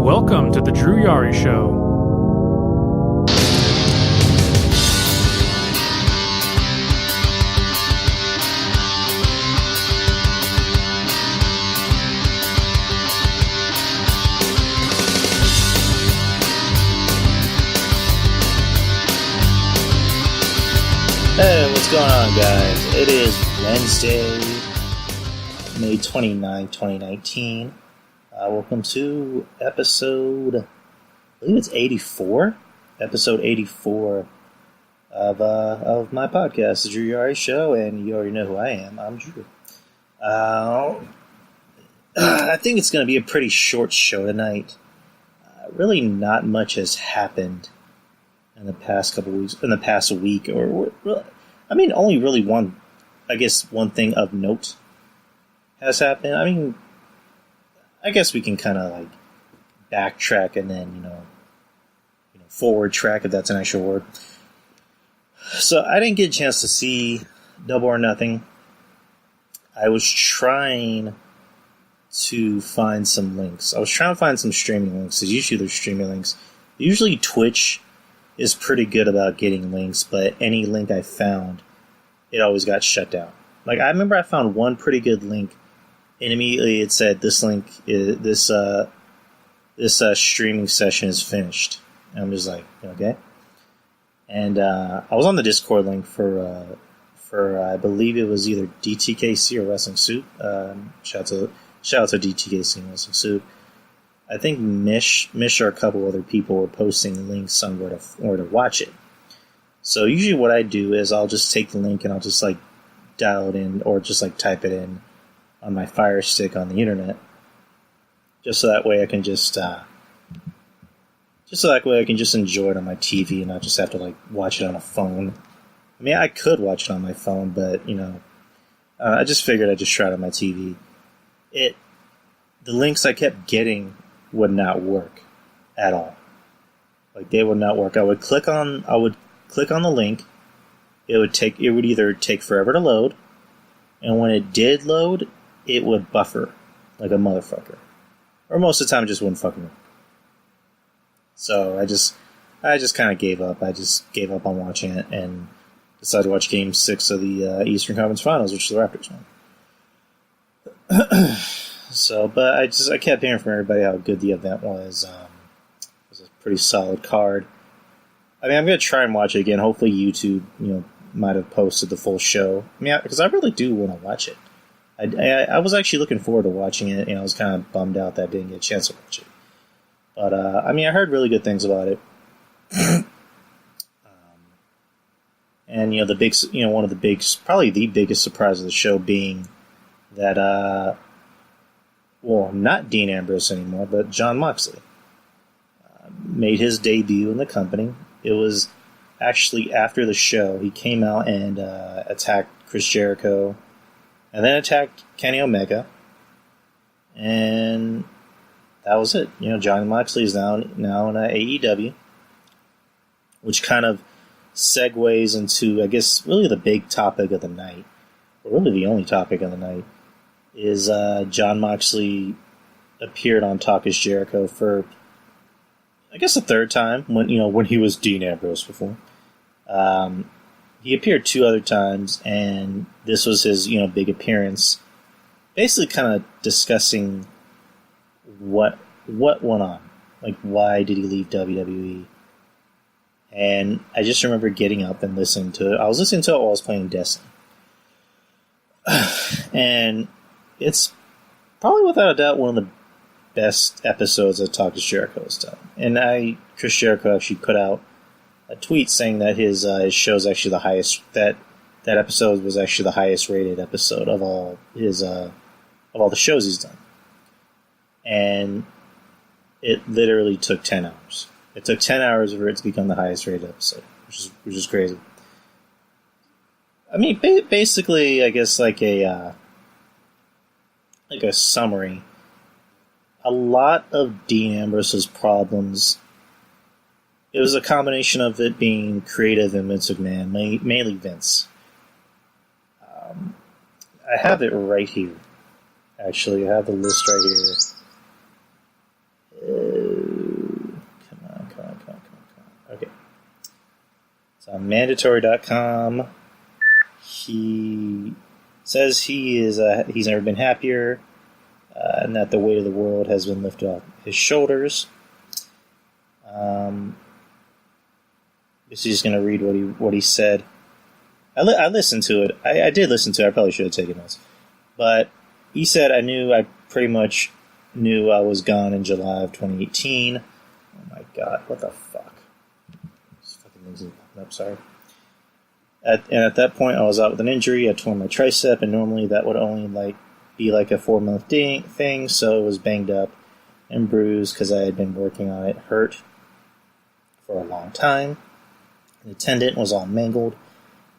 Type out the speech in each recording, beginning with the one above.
Welcome to the Drew Yari Show. Hey, what's going on, guys? It is Wednesday, May 29, 2019. Welcome to episode, I believe it's 84? Episode 84 of my podcast, The Drew Yari Show, and you already know who I am. I'm Drew. I think it's going to be a pretty short show tonight. Really not much has happened in the past couple weeks, in the past week, only really one thing of note has happened. I guess we can kind of like backtrack and then, forward track, if that's an actual word. So I didn't get a chance to see Double or Nothing. I was trying to find some links. I was trying to find some streaming links, because usually there's streaming links. Usually Twitch is pretty good about getting links, but any link I found, it always got shut down. Like, I remember I found one pretty good link, and immediately it said, this link is, this streaming session is finished. And I'm just like, okay. And I was on the Discord link for I believe it was either DTKC or Wrestling Soup. Shout out to DTKC and Wrestling Soup. I think Mish or a couple other people were posting links on where to watch it. So usually what I do is I'll just take the link and I'll just like dial it in, or just like type it in on my Fire Stick on the internet, just so that way I can just enjoy it on my TV and not just have to like watch it on a phone. I mean, I could watch it on my phone, but I just figured I'd just try it on my TV. The links I kept getting would not work at all. Like, they would not work. I would click on the link. It would either take forever to load, and when it did load, it would buffer like a motherfucker. Or most of the time, it just wouldn't fucking work. So I just kind of gave up. I just gave up on watching it and decided to watch Game 6 of the Eastern Conference Finals, which the Raptors won. So, but I kept hearing from everybody how good the event was. It was a pretty solid card. I mean, I'm going to try and watch it again. Hopefully YouTube, might have posted the full show. I mean, because I really do want to watch it. I was actually looking forward to watching it, and I was kind of bummed out that I didn't get a chance to watch it. But, I heard really good things about it. And, one of the big, probably the biggest surprise of the show being that, not Dean Ambrose anymore, but Jon Moxley made his debut in the company. It was actually after the show. He came out and attacked Chris Jericho, and then attacked Kenny Omega, and that was it. Jon Moxley is now in AEW, which kind of segues into, I guess, really the big topic of the night, or really the only topic of the night, is Jon Moxley appeared on Talk is Jericho for, I guess, the third time, when he was Dean Ambrose before. He appeared 2 other times, and this was his, big appearance, basically kind of discussing what went on. Like, why did he leave WWE? And I just remember getting up and listening to it. I was listening to it while I was playing Destiny. And it's probably without a doubt one of the best episodes that Talk is Jericho has done. And Chris Jericho actually put out a tweet saying that his show's actually the highest, that episode was actually the highest rated episode of all the shows he's done. And it literally took 10 hours. It took 10 hours for it to become the highest rated episode, which is crazy. I mean, basically, I guess like a summary. A lot of Dean Ambrose's problems, it was a combination of it being creative and Vince McMahon, mainly Vince. I have it right here. Actually, I have the list right here. Mandatory.com. He says he's never been happier, and that the weight of the world has been lifted off his shoulders. He's just going to read what he said. I listened to it. I did listen to it. I probably should have taken notes. But he said, I pretty much knew I was gone in July of 2018. Oh my god, what the fuck? This fucking thing's up, sorry. And at that point, I was out with an injury. I tore my tricep, and normally that would only be like a 4-month thing, so it was banged up and bruised because I had been working on it. Hurt for a long time. The tendon was all mangled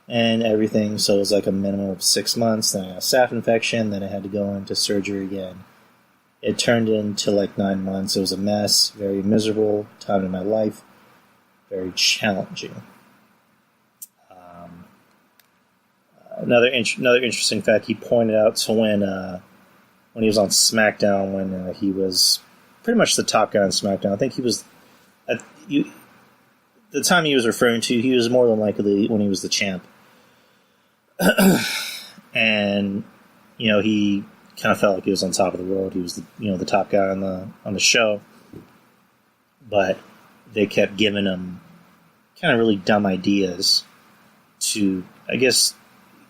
and everything, so it was like a minimum of 6 months. Then I got a staph infection, then I had to go into surgery again. It turned into like 9 months. It was a mess, very miserable time in my life, very challenging. Another interesting fact he pointed out to when he was on SmackDown, when he was pretty much the top guy on SmackDown. I think he was the time he was referring to, he was more than likely when he was the champ. And, he kind of felt like he was on top of the world. He was the top guy on the show. But they kept giving him kind of really dumb ideas to, I guess,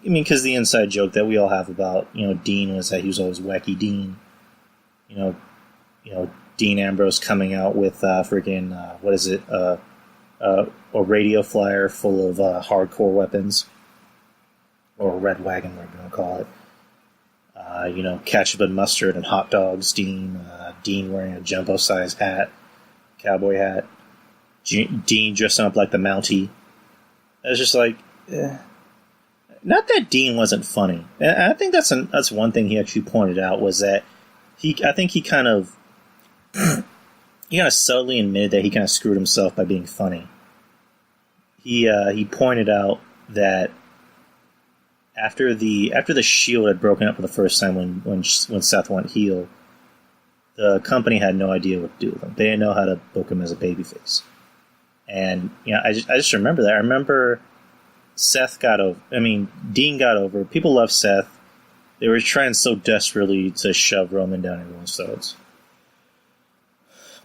because the inside joke that we all have about, Dean was that he was always wacky Dean. Dean Ambrose coming out with what is it? A radio flyer full of hardcore weapons, or a red wagon, whatever you want to call it. Ketchup and mustard and hot dogs. Dean wearing a jumbo-size hat, cowboy hat. Dean dressing up like the Mountie. It was just like, not that Dean wasn't funny. And I think that's one thing he actually pointed out, was that I think he kind of subtly admitted that he kind of screwed himself by being funny. He pointed out that after the Shield had broken up for the first time when Seth went heel, the company had no idea what to do with him. They didn't know how to book him as a babyface. And I just remember that. I remember Dean got over. People love Seth. They were trying so desperately to shove Roman down everyone's throats.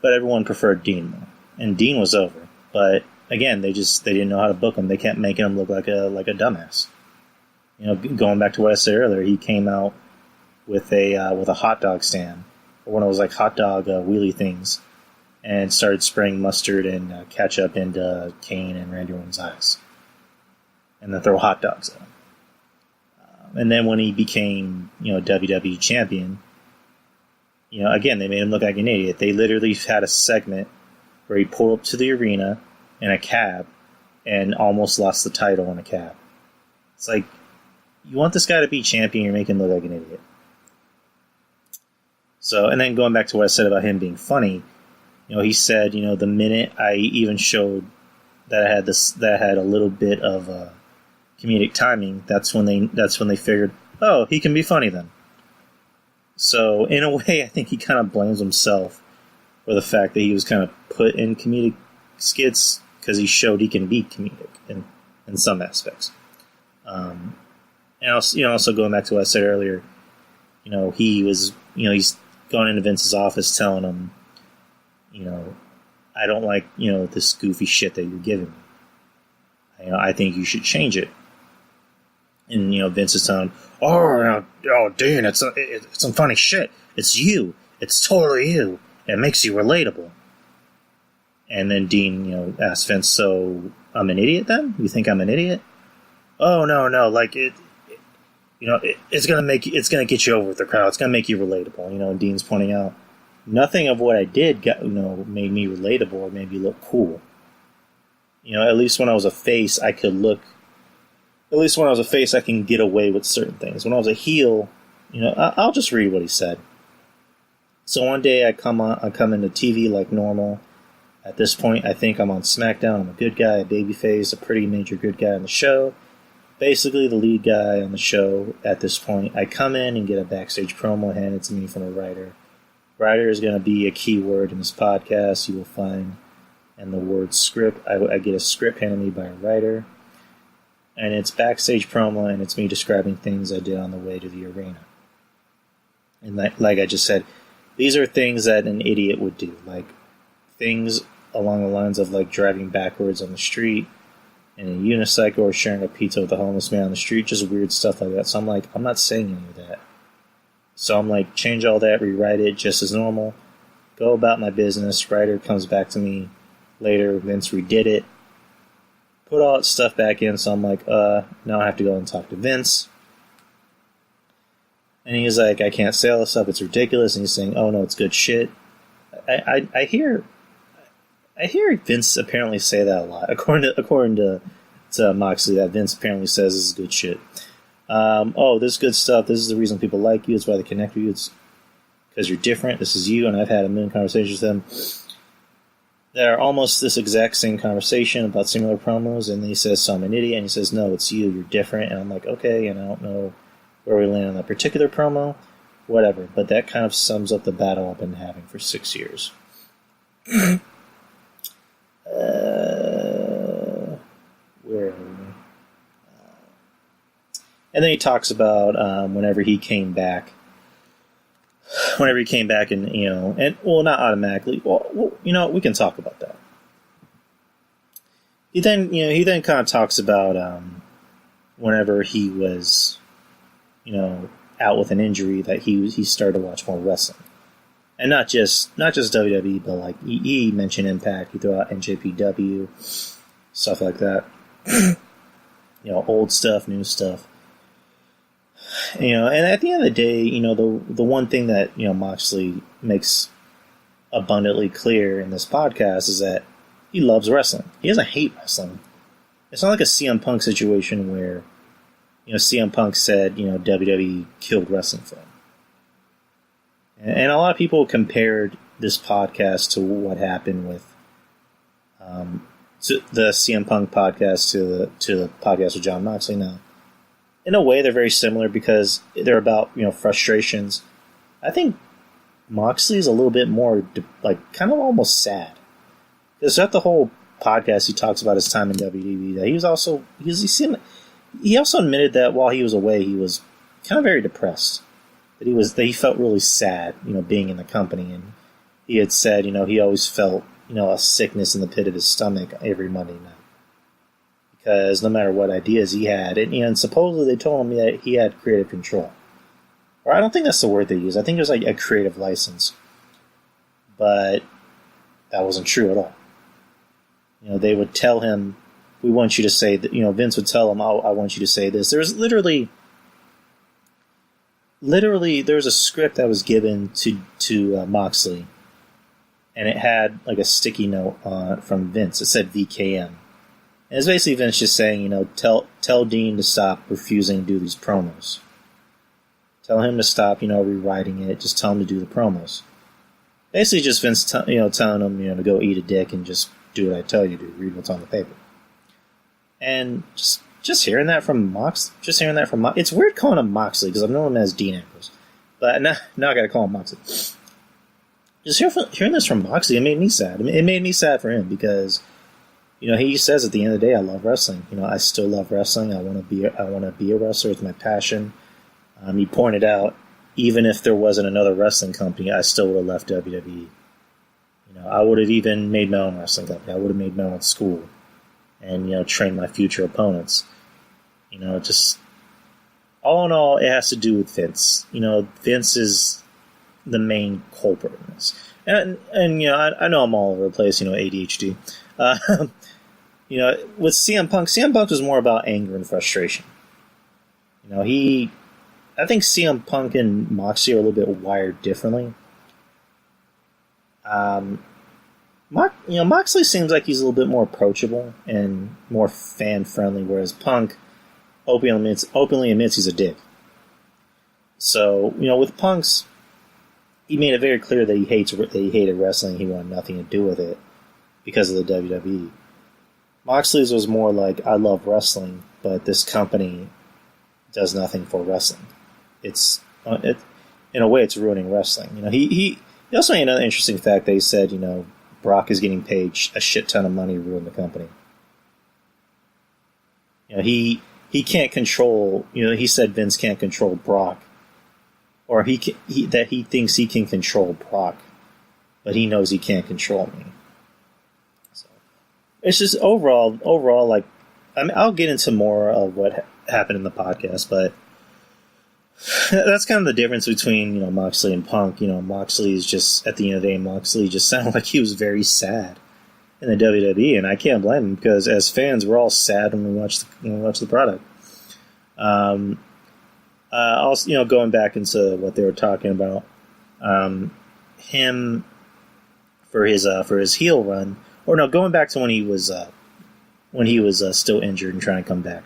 But everyone preferred Dean more. And Dean was over. But again, they didn't know how to book him. They kept making him look like a dumbass. Going back to what I said earlier, he came out with a hot dog stand, or one of those like hot dog wheelie things, and started spraying mustard and ketchup into Kane and Randy Orton's eyes, and then throw hot dogs at him. And then when he became WWE champion, again, they made him look like an idiot. They literally had a segment where he pulled up to the arena in a cab and almost lost the title in a cab. It's like, you want this guy to be champion, you're making him look like an idiot. So, and then going back to what I said about him being funny, he said, the minute I even showed that I had a little bit of comedic timing, that's when they figured, oh, he can be funny then. So, in a way, I think he kind of blames himself for the fact that he was kind of put in comedic skits because he showed he can be comedic in some aspects. And also going back to what I said earlier, he was, he's gone into Vince's office telling him, I don't like, this goofy shit that you're giving me. I think you should change it. And, Vince is telling him, oh, Dean, it's some funny shit. It's you. It's totally you. It makes you relatable. And then Dean, asks Vince, so I'm an idiot then? You think I'm an idiot? Oh, no, like it's gonna get you over with the crowd. It's gonna make you relatable. And Dean's pointing out, nothing of what I did made me relatable or made me look cool. At least when I was a face, I could look. At least when I was a face, I can get away with certain things. When I was a heel, I'll just read what he said. So one day I come into TV like normal. At this point, I think I'm on SmackDown. I'm a good guy, a babyface, a pretty major good guy on the show. Basically, the lead guy on the show at this point. I come in and get a backstage promo handed to me from a writer. Writer is going to be a key word in this podcast. You will find and the word script. I get a script handed me by a writer, and it's backstage promo, and it's me describing things I did on the way to the arena. And like I just said, these are things that an idiot would do, like things along the lines of like driving backwards on the street in a unicycle or sharing a pizza with a homeless man on the street, just weird stuff like that. So I'm like, I'm not saying any of that. So I'm like, change all that, rewrite it just as normal, go about my business. Writer comes back to me later, Vince redid it, put all that stuff back in. So I'm like, now I have to go and talk to Vince. And he's like, I can't say all this stuff, it's ridiculous. And he's saying, oh no, it's good shit. I hear Vince apparently say that a lot. According to Moxley, that Vince apparently says this is good shit. This is good stuff. This is the reason people like you. It's why they connect with you. It's because you're different. This is you. And I've had a million conversations with them that are almost this exact same conversation about similar promos. And he says, so I'm an idiot. And he says, no, it's you. You're different. And I'm like, okay. And I don't know where we land on that particular promo. Whatever. But that kind of sums up the battle I've been having for 6 years. Where are we? And then he talks about whenever he came back, and not automatically. Well, we can talk about that. He then kind of talks about whenever he was, out with an injury, that he started to watch more wrestling. And not just WWE, but like he mentioned Impact, he threw out NJPW, stuff like that. Old stuff, new stuff. And at the end of the day, the one thing that Moxley makes abundantly clear in this podcast is that he loves wrestling. He doesn't hate wrestling. It's not like a CM Punk situation where CM Punk said WWE killed wrestling for him. And a lot of people compared this podcast to what happened with the CM Punk podcast to the podcast with Jon Moxley. Now, in a way, they're very similar because they're about frustrations. I think Moxley's a little bit more kind of almost sad. Because throughout the whole podcast, he talks about his time in WWE. That he also admitted that while he was away, he was kind of very depressed. That he felt really sad, being in the company, and he had said, he always felt, a sickness in the pit of his stomach every Monday night, because no matter what ideas he had, and supposedly they told him that he had creative control, or I don't think that's the word they used. I think it was like a creative license, but that wasn't true at all. They would tell him, "We want you to say that." Vince would tell him, "Oh, I want you to say this." There's literally there's a script that was given to Moxley, and it had like a sticky note from Vince. It said VKM. And it's basically Vince just saying, tell Dean to stop refusing to do these promos. Tell him to stop, rewriting it. Just tell him to do the promos. Basically just Vince, telling him, to go eat a dick and just do what I tell you to. Read what's on the paper. And just hearing that from Moxley, it's weird calling him Moxley because I've known him as Dean Ambrose, but now I got to call him Moxley. Just hearing this from Moxley, it made me sad. It made me sad for him because, he says at the end of the day, I love wrestling. I still love wrestling. I want to be a wrestler. It's my passion. He pointed out, even if there wasn't another wrestling company, I still would have left WWE. I would have even made my own wrestling company. I would have made my own school. And, train my future opponents. Just all in all, it has to do with Vince. Vince is the main culprit in this. And I know I'm all over the place, ADHD. With CM Punk was more about anger and frustration. I think CM Punk and Moxley are a little bit wired differently. Moxley seems like he's a little bit more approachable and more fan-friendly, whereas Punk openly admits he's a dick. So, with Punk's, he made it very clear that he hated wrestling, he wanted nothing to do with it because of the WWE. Moxley's was more like, I love wrestling, but this company does nothing for wrestling. In a way, it's ruining wrestling. He also made another interesting fact that he said, Brock is getting paid a shit ton of money to ruin the company. He can't control. He said Vince can't control Brock, or that he thinks he can control Brock, but he knows he can't control me. So it's just overall, like, I mean, I'll get into more of what happened in the podcast, but that's kind of the difference between Moxley and Punk. Moxley is just, at the end of the day, Moxley just sounded like he was very sad in the WWE, and I can't blame him, because as fans, we're all sad when we watch the product. Also, going back into what they were talking about, him for his heel run, or no, going back to when he was still injured and trying to come back.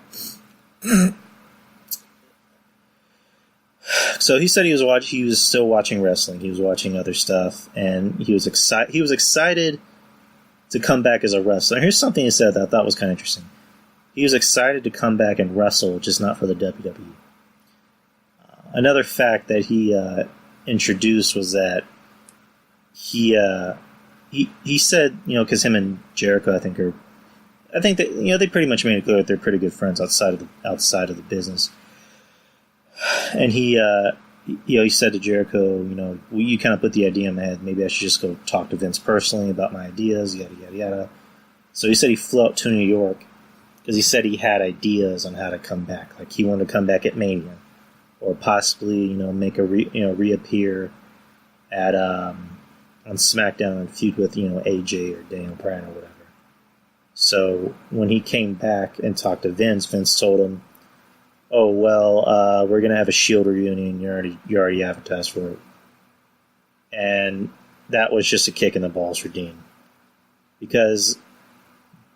So he said he was still watching wrestling. He was watching other stuff, and he was excited to come back as a wrestler. Here's something he said that I thought was kind of interesting. He was excited to come back and wrestle, just not for the WWE. Another fact that he introduced was that he said, because him and Jericho, I think that they pretty much made it clear that they're pretty good friends outside of the business. And he said to Jericho, you kind of put the idea in my head, maybe I should just go talk to Vince personally about my ideas, yada, yada, yada. So he said he flew out to New York because he said he had ideas on how to come back. Like, he wanted to come back at Mania, or possibly, make reappear at on SmackDown and feud with, AJ or Daniel Bryan or whatever. So when he came back and talked to Vince, Vince told him, "Oh, well, we're gonna have a Shield reunion. You already advertised for it," and that was just a kick in the balls for Dean, because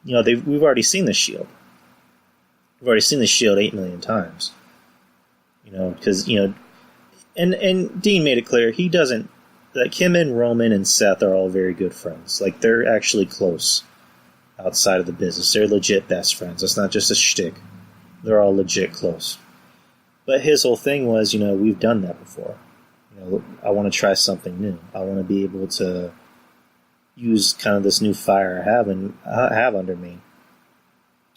we've already seen the Shield. We've already seen the Shield 8 million times. Because and Dean made it clear he doesn't, like, him and Roman and Seth are all very good friends. Like, they're actually close outside of the business. They're legit best friends. It's not just a shtick. They're all legit close. But his whole thing was, we've done that before. I want to try something new. I want to be able to use kind of this new fire I have under me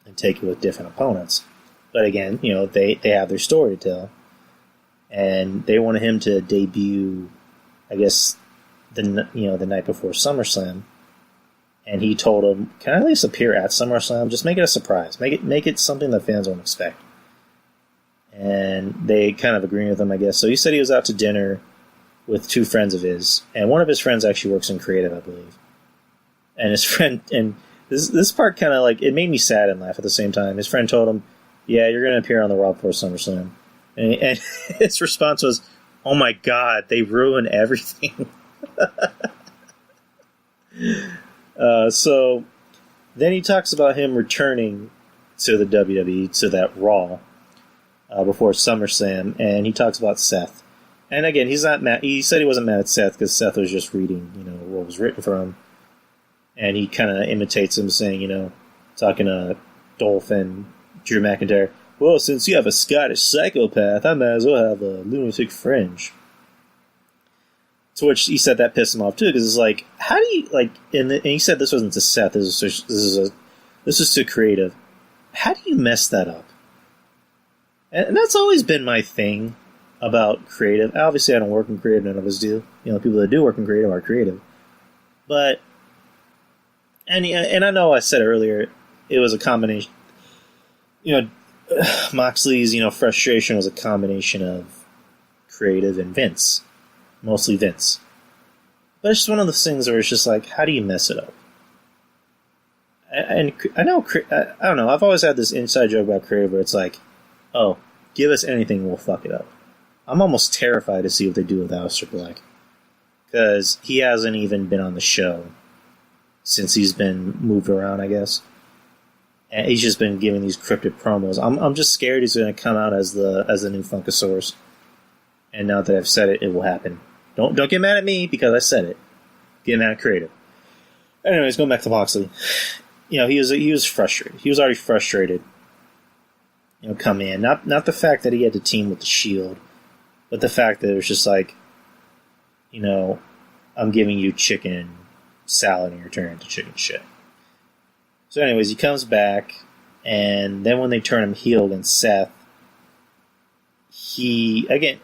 and take it with different opponents. But again, they have their story to tell. And they wanted him to debut, I guess, the night before SummerSlam. And he told him, "Can I at least appear at SummerSlam? Just make it a surprise. Make it something that fans won't expect." And they kind of agreed with him, I guess. So he said he was out to dinner with two friends of his, and one of his friends actually works in creative, I believe. And his friend, and this part kind of, like, it made me sad and laugh at the same time. His friend told him, "Yeah, you're going to appear on the Raw before SummerSlam." And his response was, "Oh my God, they ruin everything." So then he talks about him returning to the WWE, to that Raw, before SummerSlam, and he talks about Seth. And again, he's not mad. He said he wasn't mad at Seth because Seth was just reading, what was written for him. And he kind of imitates him, saying, talking to Dolphin, Drew McIntyre, "Well, since you have a Scottish psychopath, I might as well have a lunatic fringe." To which he said that pissed him off too, because it's like, how do you, like, and he said this wasn't to Seth, this is to creative. How do you mess that up? And that's always been my thing about creative. Obviously, I don't work in creative, none of us do. People that do work in creative are creative. But, and I know I said earlier, it was a combination, Moxley's, frustration was a combination of creative and Vince. Mostly Vince. But it's just one of those things where it's just like, how do you mess it up? And I know, I don't know, I've always had this inside joke about creative where it's like, oh, give us anything, we'll fuck it up. I'm almost terrified to see what they do with Aleister Black. Because he hasn't even been on the show since he's been moved around, I guess. And he's just been giving these cryptic promos. I'm just scared he's going to come out as the new Funkasaurus. And now that I've said it, it will happen. Don't get mad at me because I said it. Get mad at creative. Anyways, going back to Moxley. He was frustrated. He was already frustrated. Come in. Not the fact that he had to team with the Shield, but the fact that it was just like, I'm giving you chicken salad and you're turning into chicken shit. So anyways, he comes back, and then when they turn him heel against Seth, he, again,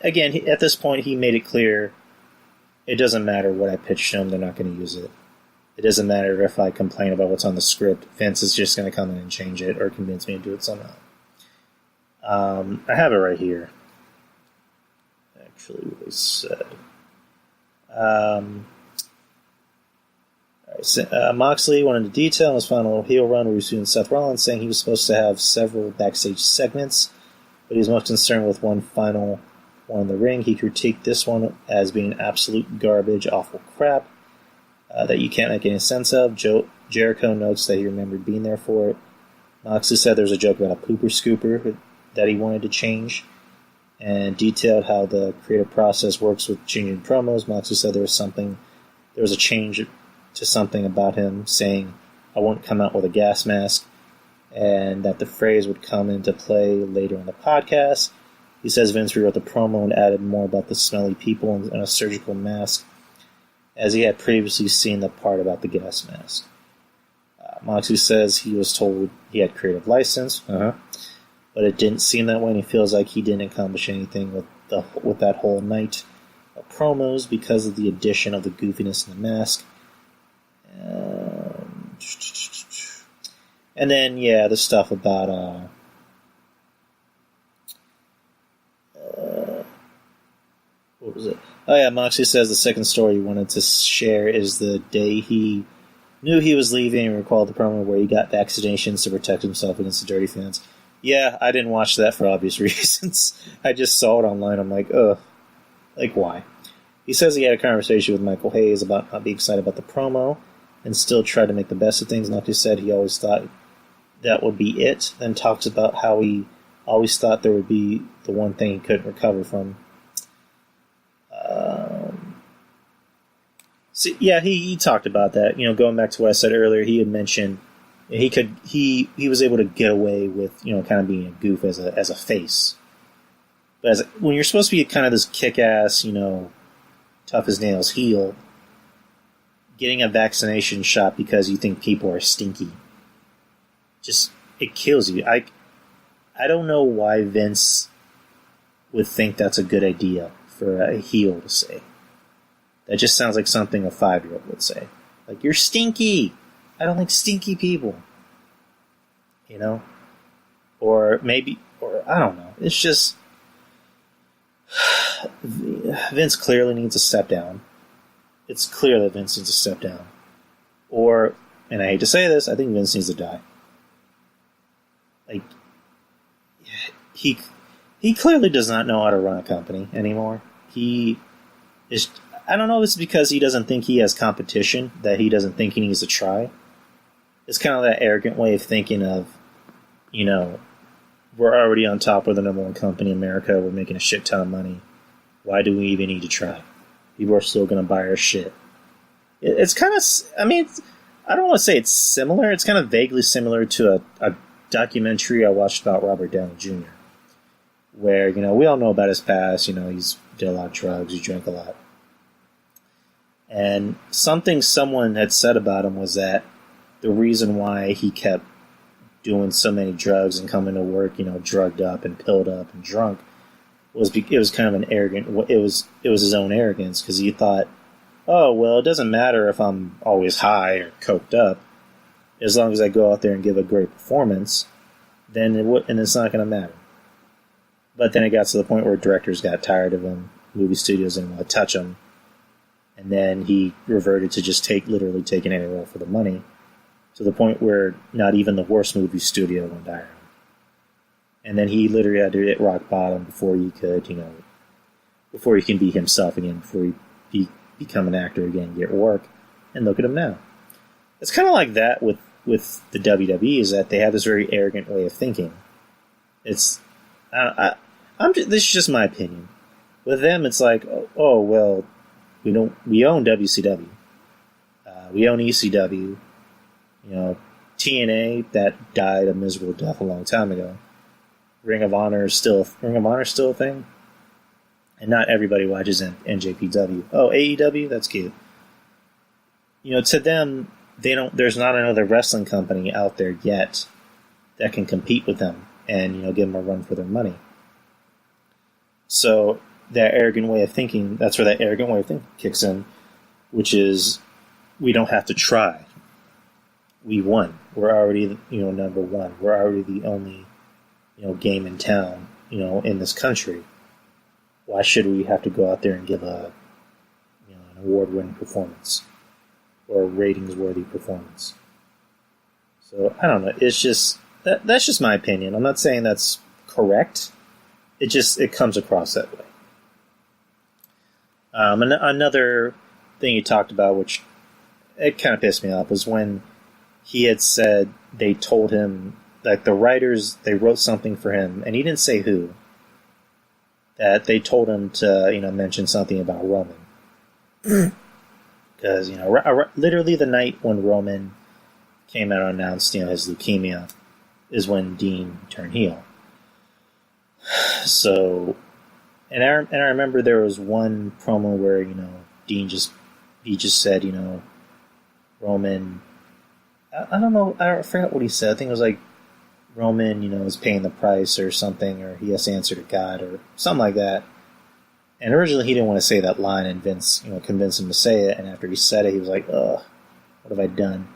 at this point, he made it clear, it doesn't matter what I pitched to him, they're not going to use it. It doesn't matter if I complain about what's on the script, Vince is just going to come in and change it or convince me to do it somehow. I have it right here. Actually, what they said. Moxley went into detail in his final heel run where he was doing Seth Rollins, saying he was supposed to have several backstage segments, but he was most concerned with one final one in the ring. He critiqued this one as being absolute garbage, awful crap that you can't make any sense of. Jericho notes that he remembered being there for it. Moxley said there was a joke about a pooper scooper that he wanted to change, and detailed how the creative process works with changing promos. Moxley said there was a change to something about him saying, I won't come out with a gas mask, and that the phrase would come into play later in the podcast. He says Vince rewrote the promo and added more about the smelly people and a surgical mask, as he had previously seen the part about the gas mask. Moxley says he was told he had creative license, but it didn't seem that way, and he feels like he didn't accomplish anything with that whole night of promos because of the addition of the goofiness in the mask. And then, the stuff about what was it? Oh yeah, Moxley says the second story he wanted to share is the day he knew he was leaving and recalled the promo where he got vaccinations to protect himself against the dirty fans. Yeah, I didn't watch that for obvious reasons. I just saw it online. I'm like, ugh. Like, why? He says he had a conversation with Michael Hayes about not being excited about the promo and still tried to make the best of things. Like he said, he always thought that would be it. Then talks about how he always thought there would be the one thing he couldn't recover from. He talked about that. Going back to what I said earlier, he had mentioned he was able to get away with kind of being a goof as a face, but when you're supposed to be kind of this kick-ass tough as nails heel, getting a vaccination shot because you think people are stinky, just it kills you. I don't know why Vince would think that's a good idea for a heel to say. That just sounds like something a 5-year-old would say. Like, you're stinky. I don't like stinky people. Or I don't know. It's just, Vince clearly needs to step down. It's clear that Vince needs to step down. Or, and I hate to say this, I think Vince needs to die. Like, he clearly does not know how to run a company anymore. He is, I don't know if it's because he doesn't think he has competition, that he doesn't think he needs to try. It's kind of that arrogant way of thinking of, we're already on top, we're the number one company in America, we're making a shit ton of money. Why do we even need to try? People are still going to buy our shit. It's kind of, I don't want to say it's similar, it's kind of vaguely similar to a documentary I watched about Robert Downey Jr., where, we all know about his past, he's did a lot of drugs, he drank a lot. And something someone had said about him was that the reason why he kept doing so many drugs and coming to work, drugged up and pilled up and drunk, it was kind of an arrogant, it was his own arrogance, because he thought, oh, well, it doesn't matter if I'm always high or coked up, as long as I go out there and give a great performance, then it's not going to matter. But then it got to the point where directors got tired of him, movie studios didn't want to touch him, and then he reverted to just literally taking any role for the money, to the point where not even the worst movie studio would hire him. And then he literally had to hit rock bottom before he could, before he can be himself again, before he become an actor again, get work. And look at him now. It's kind of like that with the WWE, is that they have this very arrogant way of thinking. It's, this is just my opinion. With them, it's like, oh well, we own WCW, we own ECW, TNA that died a miserable death a long time ago. Ring of Honor is still a thing, and not everybody watches NJPW. Oh, AEW, that's cute. to them, there's not another wrestling company out there yet that can compete with them and, give them a run for their money. So that arrogant way of thinking, that's where that arrogant way of thinking kicks in, which is, we don't have to try. We won. We're already, number one. We're already the only, game in town, in this country. Why should we have to go out there and give an award-winning performance or a ratings-worthy performance? So I don't know. It's just that's just my opinion. I'm not saying that's correct. It comes across that way. Another thing he talked about, which it kind of pissed me off, was when he had said they told him, like the writers, they wrote something for him, and he didn't say who, that they told him to, mention something about Roman. Because, literally the night when Roman came out and announced, his leukemia is when Dean turned heel. So, and I remember there was one promo where, Dean just said, Roman, I don't know, I forgot what he said. I think it was like Roman, is paying the price or something, or he has to answer to God or something like that. And originally he didn't want to say that line, and Vince, convinced him to say it. And after he said it, he was like, ugh, what have I done?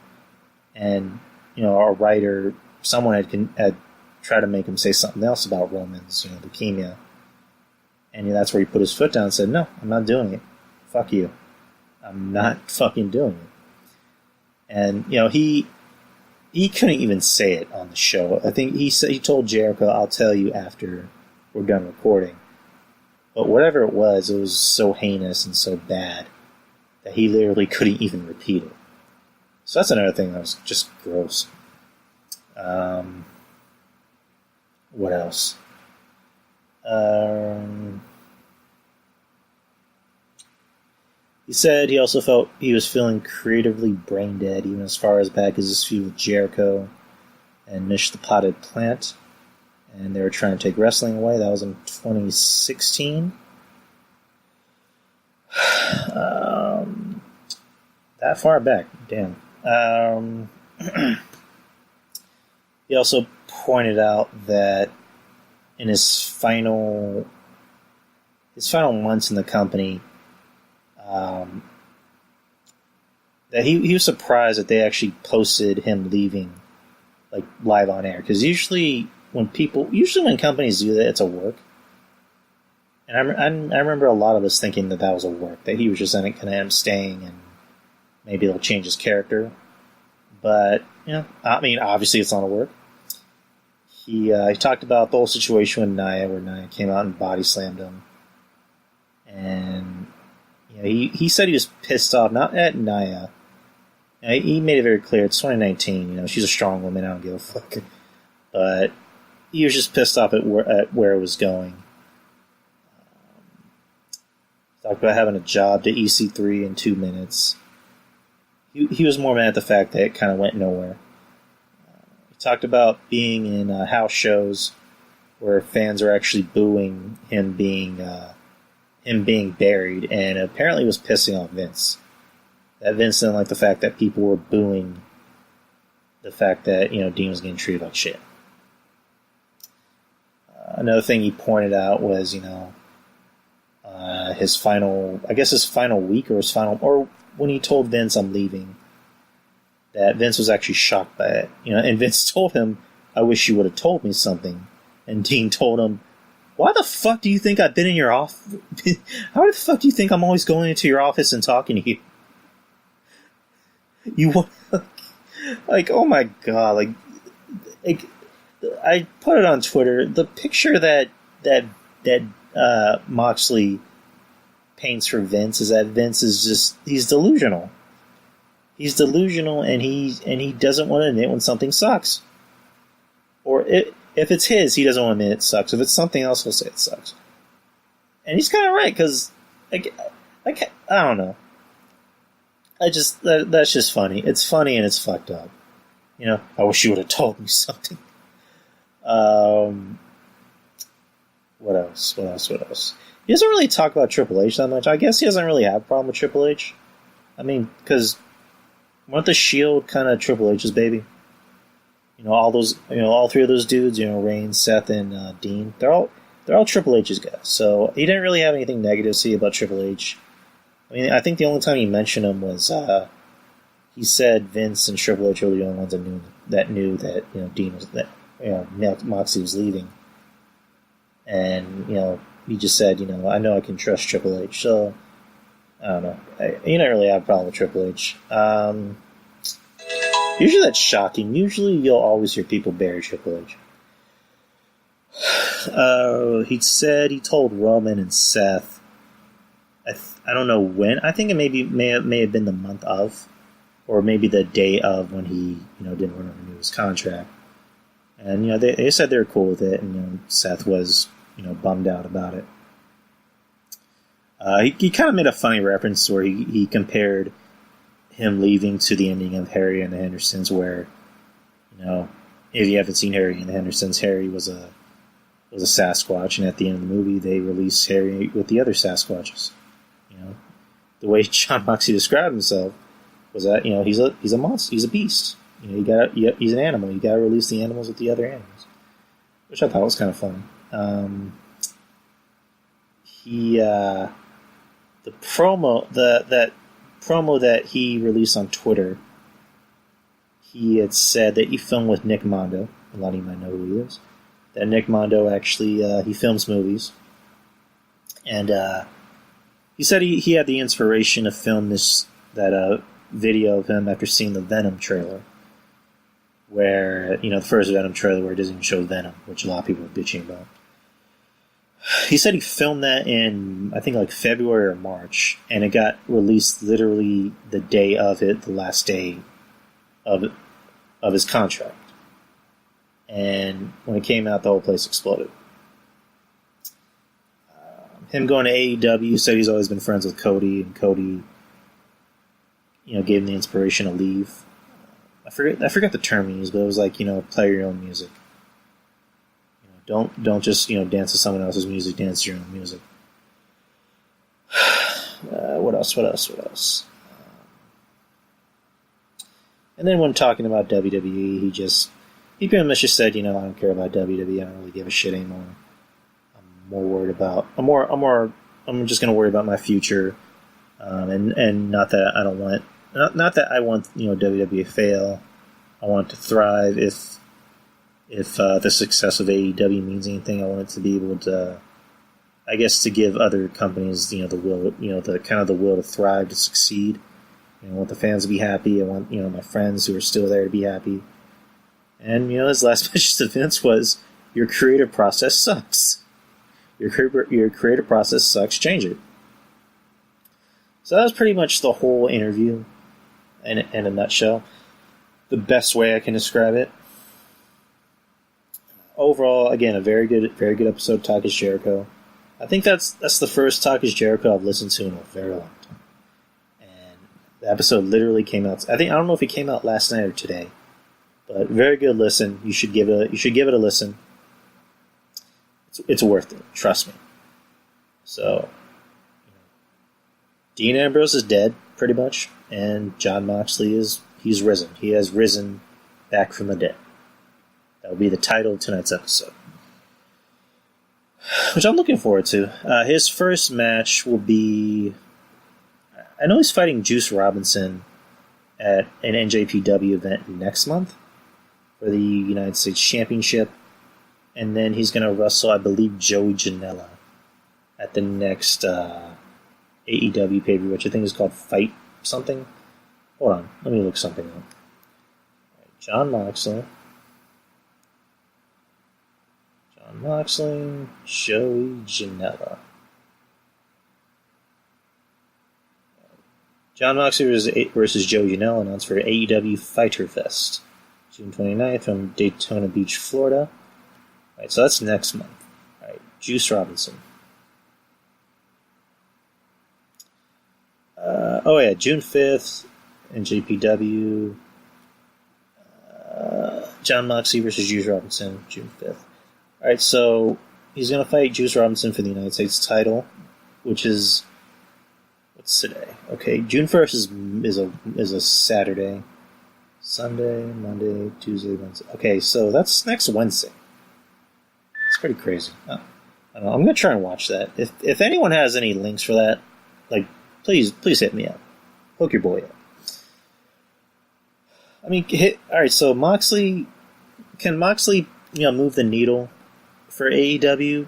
And, our writer, someone had tried to make him say something else about Roman's, leukemia. And that's where he put his foot down and said, no, I'm not doing it. Fuck you. I'm not fucking doing it. And, he couldn't even say it on the show. I think he told Jericho, I'll tell you after we're done recording. But whatever it was so heinous and so bad that he literally couldn't even repeat it. So that's another thing that was just gross. What else? He said he also felt he was feeling creatively brain dead, even as far as back as his feud with Jericho and Mish the Potted Plant. And they were trying to take wrestling away. That was in 2016. That far back. Damn. He also pointed out that in his final months in the company, that he was surprised that they actually posted him leaving, like, live on air. Because usually when companies do that, it's a work. And I remember a lot of us thinking that was a work, that he was just going to end up staying and maybe they'll change his character. But, obviously it's not a work. He talked about the whole situation with Nia, where Nia came out and body slammed him. And, he said he was pissed off, not at Nia. He made it very clear, it's 2019, she's a strong woman, I don't give a fuck. But he was just pissed off at where it was going. Talked about having a job to EC3 in 2 minutes. He was more mad at the fact that it kind of went nowhere. He talked about being in house shows where fans are actually booing him being buried, and apparently was pissing off Vince. That Vince didn't like the fact that people were booing the fact that Dean was getting treated like shit. Another thing he pointed out was his final week or when he told Vince I'm leaving, that Vince was actually shocked by it. And Vince told him, I wish you would have told me something. And Dean told him, why the fuck do you think I've been in your office? How the fuck do you think I'm always going into your office and talking to you? You like, oh my god, like I put it on Twitter. The picture that Moxley paints for Vince is that Vince is he's delusional. He's delusional, and he doesn't want to admit when something sucks. Or if it's his, he doesn't want to admit it sucks. If it's something else, he'll say it sucks. And he's kind of right, because I don't know. That's just funny. It's funny and it's fucked up. I wish you would have told me something. What else? He doesn't really talk about Triple H that much. I guess he doesn't really have a problem with Triple H. I mean, because weren't the Shield kind of Triple H's baby? All three of those dudes, Reigns, Seth, and Dean, they're all Triple H's guys. So he didn't really have anything negative to say about Triple H. I mean, I think the only time he mentioned him was he said Vince and Triple H were the only ones that knew that Dean was Moxley was leaving, and he just said I know I can trust Triple H. So I don't know. You don't really have a problem with Triple H. Usually that's shocking. Usually you'll always hear people bury Triple H. He told Roman and Seth. I don't know when. I think it may have been the month of, or maybe the day of when he didn't want to renew his contract. And they said they were cool with it, and Seth was bummed out about it. He kind of made a funny reference where he compared him leaving to the ending of Harry and the Hendersons, where if you haven't seen Harry and the Hendersons, Harry was a Sasquatch, and at the end of the movie they released Harry with the other Sasquatches. The way Jon Moxley described himself was that he's a monster, he's a beast. He's an animal. You got to release the animals with the other animals, which I thought was kind of funny. The promo that promo that he released on Twitter, he had said that he filmed with Nick Mondo. A lot of you might know who he is. That Nick Mondo actually he films movies, and he said he had the inspiration to film that video of him after seeing the Venom trailer, where the first Venom trailer where it doesn't even show Venom, which a lot of people are bitching about. He said he filmed that in, I think, like February or March, and it got released literally the day of it, the last day of his contract. And when it came out, the whole place exploded. Him going to AEW, said he's always been friends with Cody, and Cody, gave him the inspiration to leave. I forget the term he used, but it was like, play your own music. Don't just dance to someone else's music. Dance your own music. What else? And then when talking about WWE, he pretty much just said, I don't care about WWE. I don't really give a shit anymore. I'm just going to worry about my future, and not that I don't want, not that I want WWE to fail. I want it to thrive. If the success of AEW means anything, I want it to be able to, I guess, to give other companies, the will, the will to thrive, to succeed. I want the fans to be happy. I want, my friends who are still there to be happy. And, his last message to Vince was, your creative process sucks. Your creative process sucks, change it. So that was pretty much the whole interview in a nutshell. The best way I can describe it. Overall, again, a very good episode of Talk is Jericho. I think that's the first Talk is Jericho I've listened to in a very long time. And the episode literally came out. I don't know if it came out last night or today, but very good listen. You should give it a listen. It's worth it. Trust me. So, Dean Ambrose is dead, pretty much, and Jon Moxley he's risen. He has risen back from the dead. That will be the title of tonight's episode, which I'm looking forward to. His first match will be, I know he's fighting Juice Robinson at an NJPW event next month for the United States Championship, and then he's going to wrestle, I believe, Joey Janela at the next AEW pay-per-view, which I think is called Fight something. Hold on, let me look something up. Jon Moxley, Joey Janela. Jon Moxley versus Joey Janela announced for AEW Fighter Fest, June 29th from Daytona Beach, Florida. Alright, so that's next month. Alright, Juice Robinson. June 5th, NJPW. Jon Moxley versus Juice Robinson, June 5th. Alright, so he's going to fight Juice Robinson for the United States title, which What's today? Okay, June 1st is a Saturday. Sunday, Monday, Tuesday, Wednesday. Okay, so that's next Wednesday. It's pretty crazy. I don't know. I'm gonna try and watch that. If anyone has any links for that, like, please hit me up. Hook your boy up. I mean, all right. So can Moxley move the needle for AEW?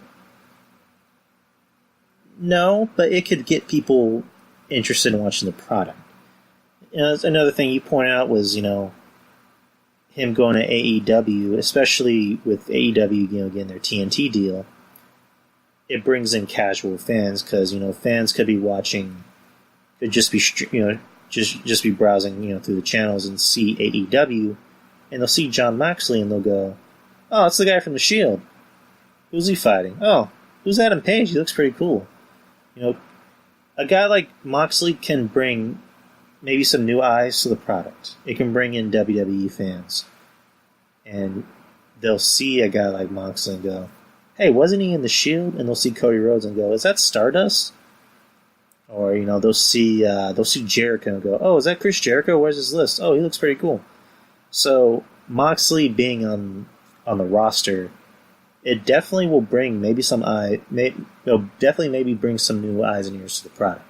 No, but it could get people interested in watching the product. Another thing you pointed out was, him going to AEW, especially with AEW, getting their TNT deal. It brings in casual fans because fans could be watching, could just be just be browsing through the channels and see AEW, and they'll see Jon Moxley and they'll go, "Oh, it's the guy from the Shield. Who's he fighting? Oh, who's Adam Page? He looks pretty cool." A guy like Moxley can bring maybe some new eyes to the product. It can bring in WWE fans. And they'll see a guy like Moxley and go, "Hey, wasn't he in the Shield?" And they'll see Cody Rhodes and go, "Is that Stardust?" Or, they'll see Jericho and go, "Oh, is that Chris Jericho? Where's his list? Oh, he looks pretty cool." So Moxley being on the roster, it definitely will bring maybe some maybe bring some new eyes and ears to the product.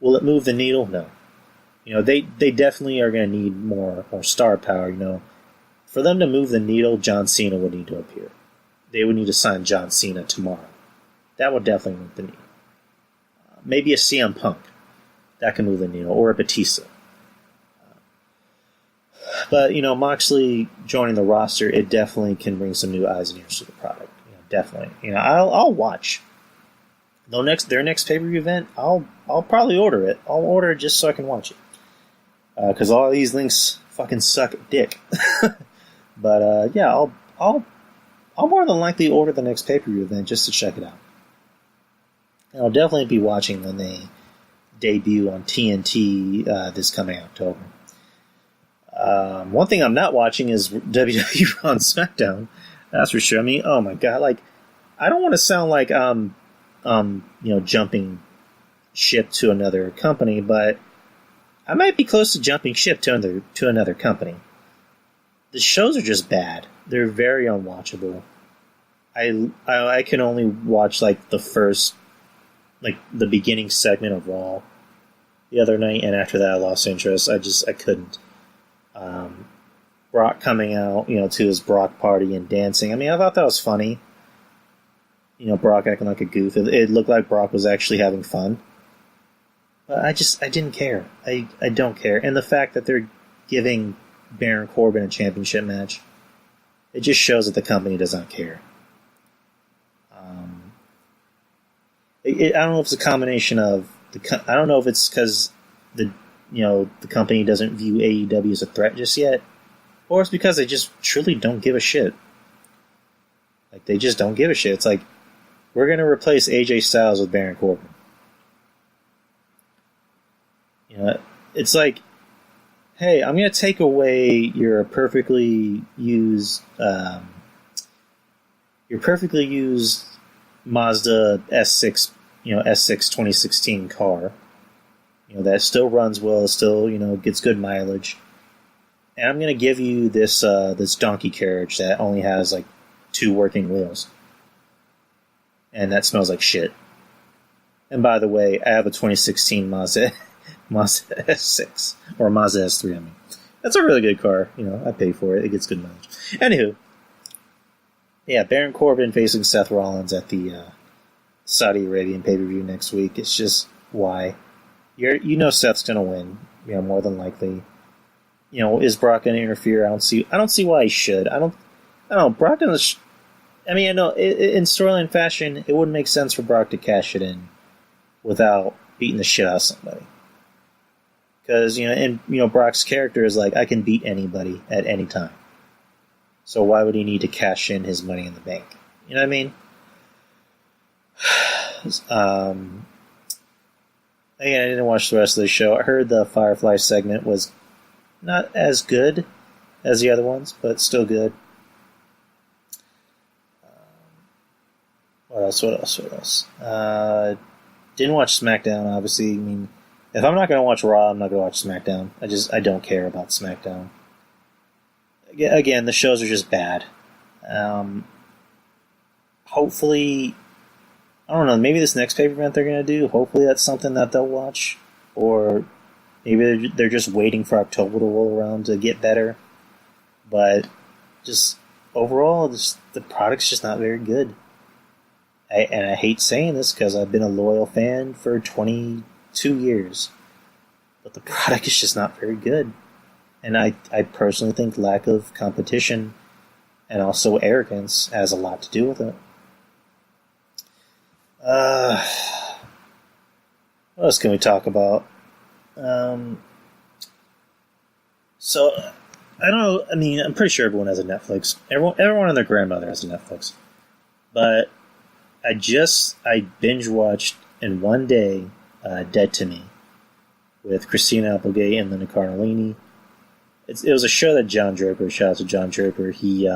Will it move the needle? No. They definitely are going to need more star power. For them to move the needle, John Cena would need to appear. They would need to sign John Cena tomorrow. That would definitely move the needle. Maybe a CM Punk. That can move the needle. Or a Batista. But, Moxley joining the roster, it definitely can bring some new eyes and ears to the product. Definitely. I'll watch. Their next pay-per-view event, I'll probably order it. I'll order it just so I can watch it. Because all these links fucking suck dick. But, yeah, I'll more than likely order the next pay-per-view event just to check it out. And I'll definitely be watching when they debut on TNT this coming October. One thing I'm not watching is WWE Raw and SmackDown. That's for sure. I mean, oh my god, I don't want to sound like jumping ship to another company, but I might be close to jumping ship to another company. The shows are just bad. They're very unwatchable. I can only watch the first, the beginning segment of Raw the other night, and after that I lost interest. I couldn't. Brock coming out, to his Brock party and dancing. I mean, I thought that was funny. Brock acting like a goof. It looked like Brock was actually having fun. But I didn't care. I don't care. And the fact that they're giving Baron Corbin a championship match, it just shows that the company does not care. I don't know if it's a combination of I don't know if it's because the company doesn't view AEW as a threat just yet, or it's because they just truly don't give a shit. They just don't give a shit. It's we're going to replace AJ Styles with Baron Corbin. It's hey, I'm going to take away your perfectly used Mazda S6, S6 2016 car. That still runs well, still, gets good mileage. And I'm going to give you this donkey carriage that only has 2 working wheels. And that smells like shit. And by the way, I have a 2016 Mazda S6. Or Mazda S3, I mean. That's a really good car. I pay for it. It gets good mileage. Anywho. Yeah, Baron Corbin facing Seth Rollins at the Saudi Arabian pay-per-view next week. It's just, why? Seth's going to win. More than likely. Is Brock going to interfere? I don't see why he should. I don't know. Brock doesn't... I mean, I know in storyline fashion, it wouldn't make sense for Brock to cash it in without beating the shit out of somebody. Because, Brock's character is I can beat anybody at any time. So why would he need to cash in his Money in the Bank? You know what I mean? Again, I didn't watch the rest of the show. I heard the Firefly segment was not as good as the other ones, but still good. What else? Didn't watch SmackDown, obviously. I mean, if I'm not going to watch Raw, I'm not going to watch SmackDown. I don't care about SmackDown. Again, the shows are just bad. Hopefully, I don't know, maybe this next pay-per-view they're going to do, hopefully that's something that they'll watch. Or maybe they're just waiting for October to roll around to get better. But just overall, the product's just not very good. And I hate saying this because I've been a loyal fan for 22 years. But the product is just not very good. And I personally think lack of competition and also arrogance has a lot to do with it. What else can we talk about? So, I don't know. I mean, I'm pretty sure everyone has a Netflix. Everyone and their grandmother has a Netflix. But I binge watched in one day Dead to Me with Christina Applegate and Linda Cardellini. It was a show that John Draper, shout out to John Draper, he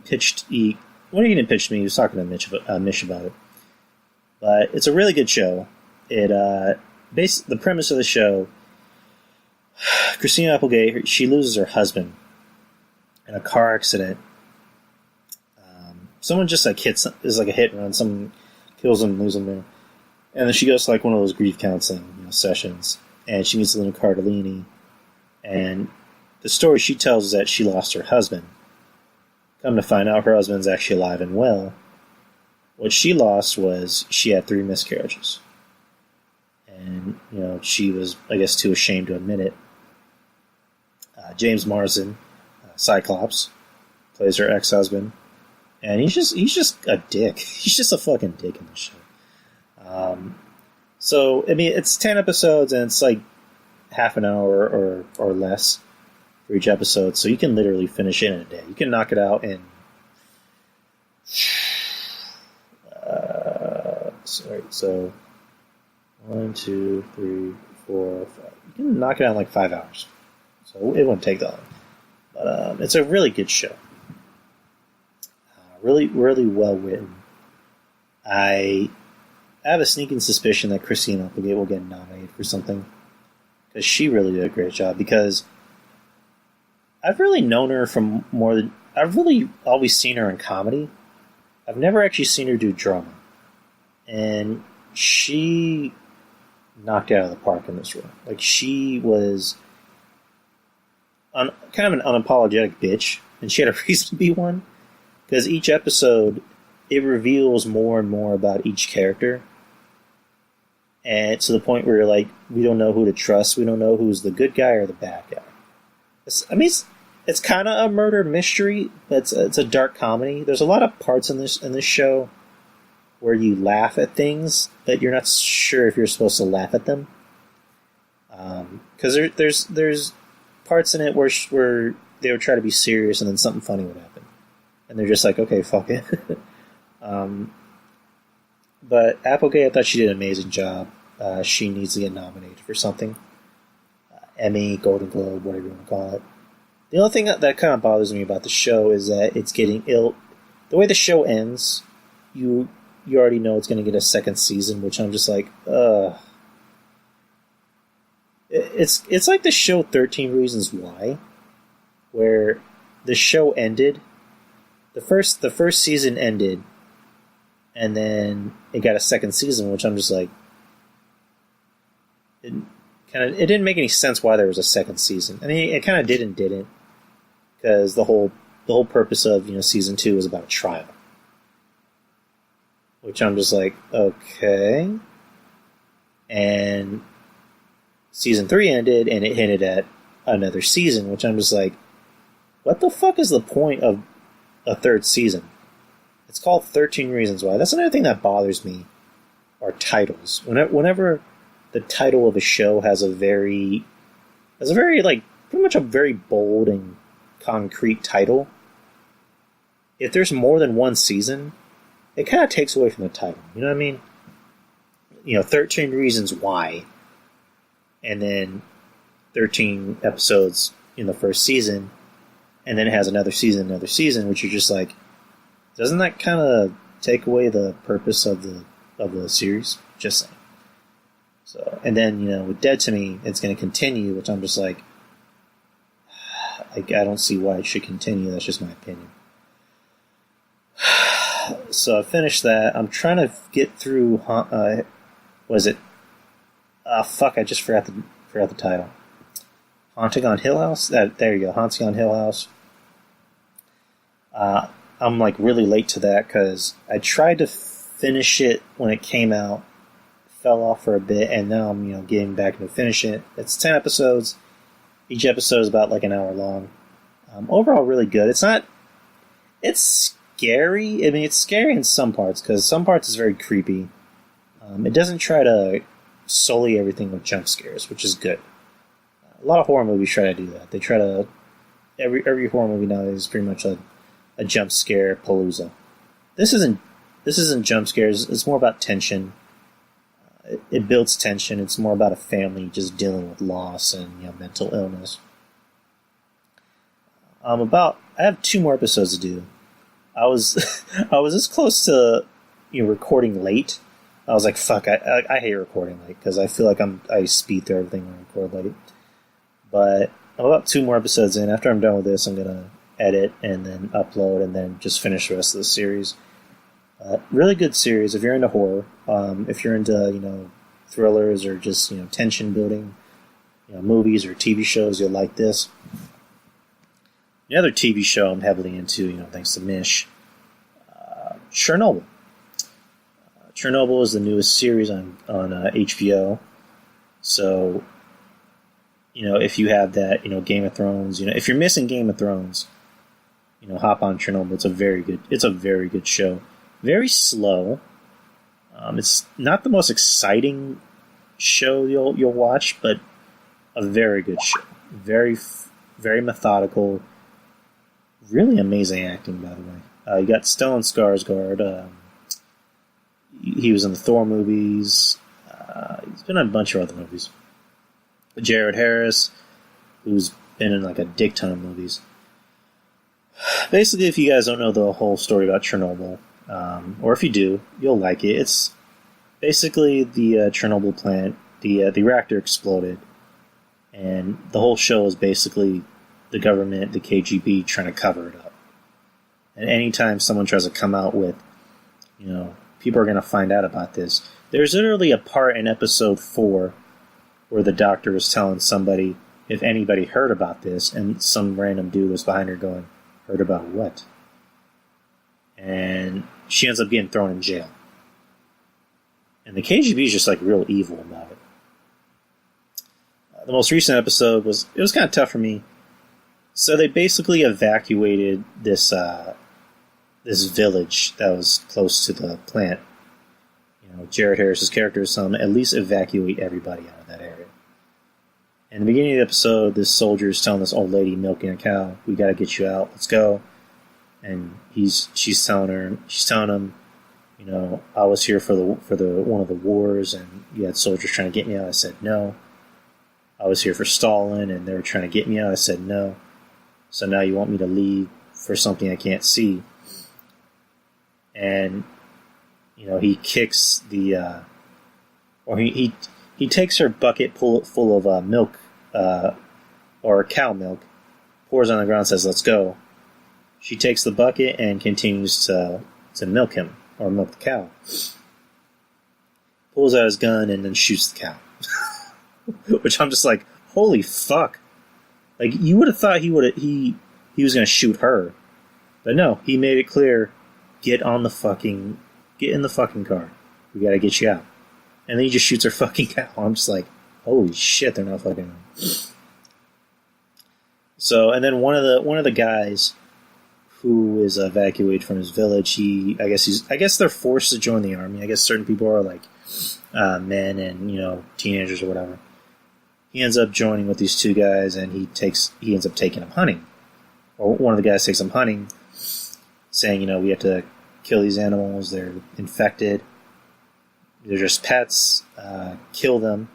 pitched, he didn't pitch me, he was talking to Mish about it. But it's a really good show. The premise of the show, Christina Applegate, she loses her husband in a car accident. Someone just is like a hit and run, someone kills him, loses him, and then she goes to like one of those grief counseling sessions, and she meets Linda Cardellini, and the story she tells is that she lost her husband. Come to find out, her husband's actually alive and well. What she lost was she had 3 miscarriages. And, she was, I guess, too ashamed to admit it. James Marsden, Cyclops, plays her ex-husband. And he's just a dick. He's just a fucking dick in this show. So, I mean, it's 10 episodes, and it's like half an hour or less for each episode. So you can literally finish it in a day. You can knock it out in... So 1, 2, 3, 4, 5. You can knock it out in like 5 hours. So it won't take that long. But it's a really good show. Really, really well written. I have a sneaking suspicion that Christina Applegate will get nominated for something. Because she really did a great job. Because I've really known her from more than... I've really always seen her in comedy. I've never actually seen her do drama. And she knocked it out of the park in this role. Like, she was kind of an unapologetic bitch. And she had a reason to be one. Because each episode, it reveals more and more about each character. And to the point where you're like, we don't know who to trust. We don't know who's the good guy or the bad guy. It's kind of a murder mystery, but it's a dark comedy. There's a lot of parts in this show where you laugh at things that you're not sure if you're supposed to laugh at them. Because there's parts in it where they would try to be serious and then something funny would happen. And they're just like, okay, fuck it. But Applegate, I thought she did an amazing job. She needs to get nominated for something. Emmy, Golden Globe, whatever you want to call it. The only thing that kind of bothers me about the show is that it's getting ill. The way the show ends, you already know it's going to get a second season, which I'm just like, ugh. It's like the show 13 Reasons Why, where the show ended. The first season ended, and then it got a second season, which I'm just like, it didn't make any sense why there was a second season. I mean, it kind of did and didn't, because the whole purpose of season 2 was about a trial, which I'm just like, okay. And season 3 ended, and it hinted at another season, which I'm just like, what the fuck is the point of a third season? It's called 13 Reasons Why. That's another thing that bothers me, are titles. Whenever the title of a show has a very like, pretty much a very bold and concrete title, if there's more than one season, it kind of takes away from the title. You know what I mean? 13 Reasons Why, and then 13 episodes in the first season, and then it has another season, which you're just like, doesn't that kind of take away the purpose of the series? Just saying. So, and then, with Dead to Me, it's going to continue, which I'm just like, I don't see why it should continue. That's just my opinion. So I finished that. I'm trying to get through. Was it? Fuck! I just forgot the title. Haunting on Hill House. There you go. Haunting on Hill House. I'm like really late to that because I tried to finish it when it came out, fell off for a bit, and now I'm getting back to finish it. It's 10 episodes. Each episode is about like an hour long. Overall, really good. It's not. It's scary. I mean, it's scary in some parts because some parts is very creepy. It doesn't try to sully everything with jump scares, which is good. A lot of horror movies try to do that. They try to every horror movie nowadays is pretty much a jump scare palooza. This isn't jump scares. It's more about tension. It builds tension. It's more about a family just dealing with loss and mental illness. I have 2 more episodes to do. I was this close to recording late. I was like, fuck, I hate recording late because I feel like I speed through everything when I record late. But I'm about 2 more episodes in. After I'm done with this, I'm gonna edit and then upload and then just finish the rest of the series. Really good series if you're into horror. If you're into thrillers or just tension building, movies or TV shows, you'll like this. The other TV show I'm heavily into, thanks to Mish, Chernobyl. Chernobyl is the newest series on HBO. So, if you have that, Game of Thrones, if you're missing Game of Thrones, hop on Chernobyl. It's a very good show. Very slow. It's not the most exciting show you'll watch, but a very good show. Very, very methodical. Really amazing acting, by the way. You got Stellan Skarsgård. He was in the Thor movies. He's been in a bunch of other movies. Jared Harris, who's been in like a dick ton of movies. Basically, if you guys don't know the whole story about Chernobyl, or if you do, you'll like it. It's basically the Chernobyl plant. The reactor exploded, and the whole show is basically the government, the KGB, trying to cover it up. And anytime someone tries to come out with, people are going to find out about this. There's literally a part in episode 4 where the doctor was telling somebody if anybody heard about this, and some random dude was behind her going, "Heard about what?" And she ends up getting thrown in jail. And the KGB is just like real evil about it. The most recent episode was kind of tough for me. So they basically evacuated this village that was close to the plant. Jared Harris's character is telling them at least evacuate everybody out of that area. In the beginning of the episode, this soldier is telling this old lady milking a cow, "We got to get you out. Let's go." And she's telling him, "I was here for the one of the wars, and you had soldiers trying to get me out." I said no. I was here for Stalin, and they were trying to get me out. I said no. So now you want me to leave for something I can't see? And he kicks he takes her bucket full of milk, or cow milk, pours on the ground, and says, "Let's go." She takes the bucket and continues to milk him, or milk the cow. Pulls out his gun and then shoots the cow. Which I'm just like, holy fuck. Like, you would have thought he was going to shoot her. But no, he made it clear, get in the fucking car. We got to get you out. And then he just shoots her fucking cow. I'm just like, holy shit, they're not fucking. So, and then one of the guys who is evacuated from his village, I guess they're forced to join the army. I guess certain people are like men and teenagers or whatever. He ends up joining with these 2 guys, and he ends up taking them hunting. Or one of the guys takes them hunting, saying, we have to kill these animals. They're infected. They're just pets. Kill them.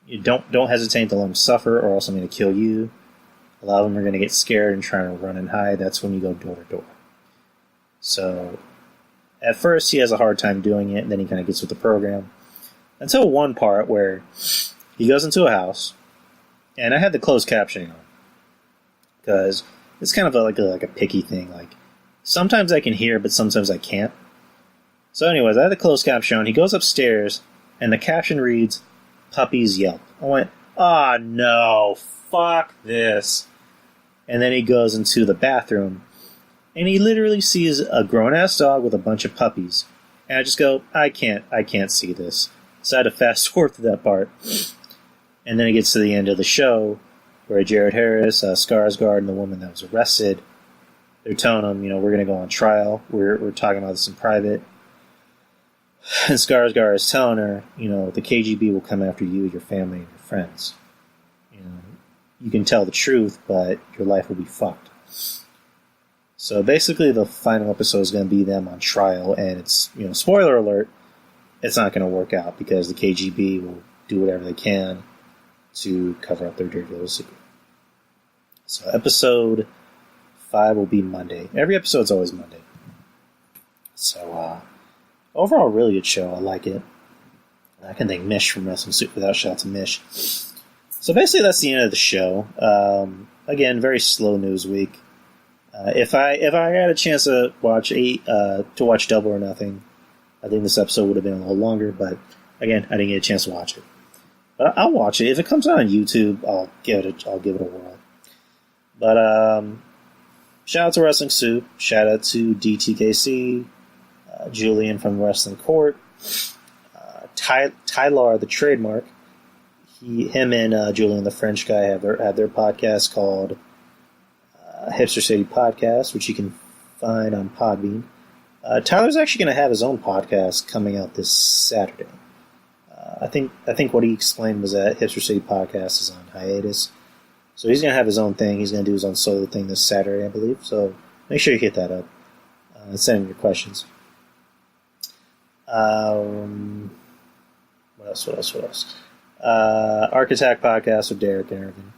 You don't hesitate to let them suffer, or else I'm going to kill you. A lot of them are going to get scared and trying to run and hide. That's when you go door to door. So At first, he has a hard time doing it, and then he kind of gets with the program. Until one part where he goes into a house, and I had the closed captioning on because it's kind of like a picky thing. Like sometimes I can hear, but sometimes I can't. So, anyways, I had the closed caption on. He goes upstairs, and the caption reads, "Puppies yelp." I went, "Oh no, fuck this!" And then he goes into the bathroom, and he literally sees a grown-ass dog with a bunch of puppies. And I just go, I can't see this. So I had to fast forward to that part. And then it gets to the end of the show, where Jared Harris, Skarsgård, and the woman that was arrested, they're telling him, we're going to go on trial. We're talking about this in private. And Skarsgård is telling her, the KGB will come after you, your family, and your friends. You can tell the truth, but your life will be fucked. So basically the final episode is going to be them on trial, and it's, spoiler alert, it's not going to work out because the KGB will do whatever they can to cover up their dirty little secret. So episode 5 will be Monday. Every episode's always Monday. So overall, really good show. I like it. I can thank Mish from Wrestling Soup for that. Shout out to Mish. So basically that's the end of the show. Again, very slow news week. If I had a chance to watch Double or Nothing, I think this episode would have been a little longer, but again, I didn't get a chance to watch it. But I'll watch it. If it comes out on YouTube, I'll give it a whirl. But shout out to Wrestling Soup. Shout out to DTKC, Julian from Wrestling Court, Tyler the trademark. Him and Julian the French guy have their podcast called Hipster City Podcast, which you can find on Podbean. Tyler's actually going to have his own podcast coming out this Saturday. I think what he explained was that Hipster City Podcast is on hiatus, so he's going to have his own thing. He's going to do his own solo thing this Saturday, I believe. So make sure you hit that up and send him your questions. What else? Arc Attack Podcast with Derek and Irvin.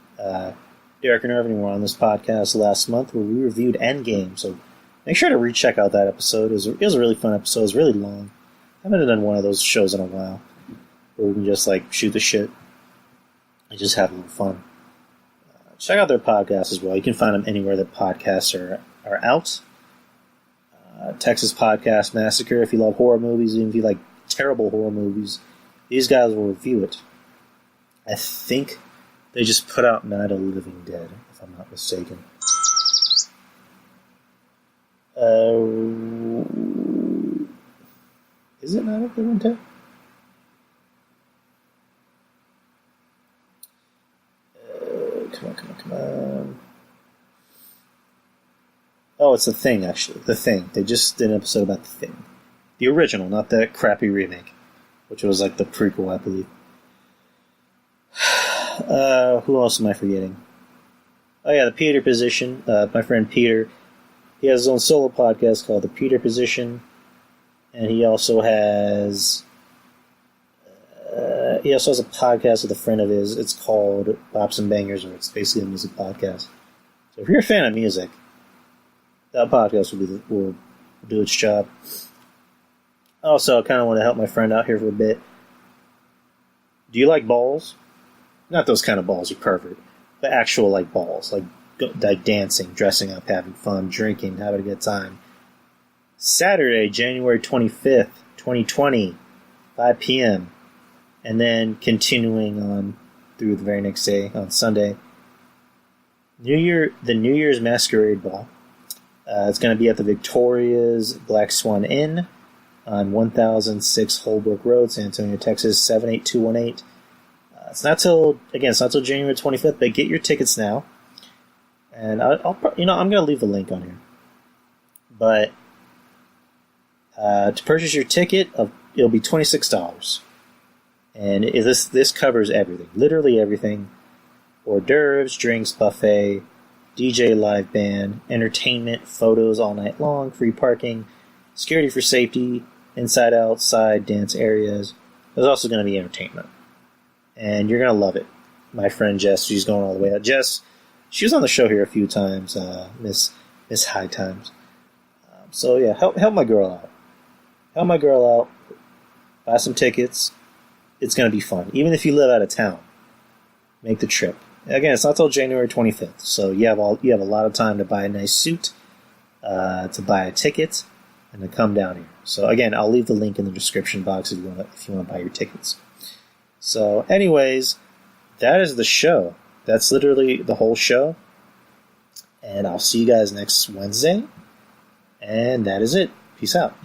Derek and Irvin were on this podcast last month where we reviewed Endgame, so make sure to recheck out that episode. It was a really fun episode. It was really long. I haven't done one of those shows in a while where we can just shoot the shit and just have a little fun. Check out their podcast as well. You can find them anywhere that podcasts are out. Texas Podcast Massacre, if you love horror movies, even if you like terrible horror movies, these guys will review it. I think they just put out Night of the Living Dead, if I'm not mistaken. Is it Night of the Living Dead? Come on. Oh, it's The Thing, actually. The Thing. They just did an episode about The Thing. The original, not that crappy remake, which was like the prequel, I believe. Who else am I forgetting? Oh yeah, the Peter Position. My friend Peter, he has his own solo podcast called The Peter Position, and he also has a podcast with a friend of his. It's called Bops and Bangers, or it's basically a music podcast. So if you're a fan of music, that podcast will do its job. Also, I kind of want to help my friend out here for a bit. Do you like balls? Not those kind of balls, you pervert. The actual, balls. Like dancing, dressing up, having fun, drinking, having a good time. Saturday, January 25th, 2020, 5 p.m. And then continuing on through the very next day, on Sunday. The New Year's Masquerade Ball. It's going to be at the Victoria's Black Swan Inn on 1006 Holbrook Road, San Antonio, Texas, 78218. It's not till January 25th, but get your tickets now. And I'm going to leave the link on here. But to purchase your ticket, it'll be $26. And this covers everything, literally everything. Hors d'oeuvres, drinks, buffet, DJ live band, entertainment, photos all night long, free parking, security for safety, inside, outside, dance areas. There's also going to be entertainment. And you're going to love it. My friend Jess, she's going all the way out. Jess, she was on the show here a few times, Miss High Times. So yeah, help my girl out. help my girl out, buy some tickets. It's going to be fun. Even if you live out of town, make the trip. Again, it's not till January 25th, so you have a lot of time to buy a nice suit, to buy a ticket, and to come down here. So again, I'll leave the link in the description box if you want to buy your tickets. So anyways, that is the show. That's literally the whole show. And I'll see you guys next Wednesday. And that is it. Peace out.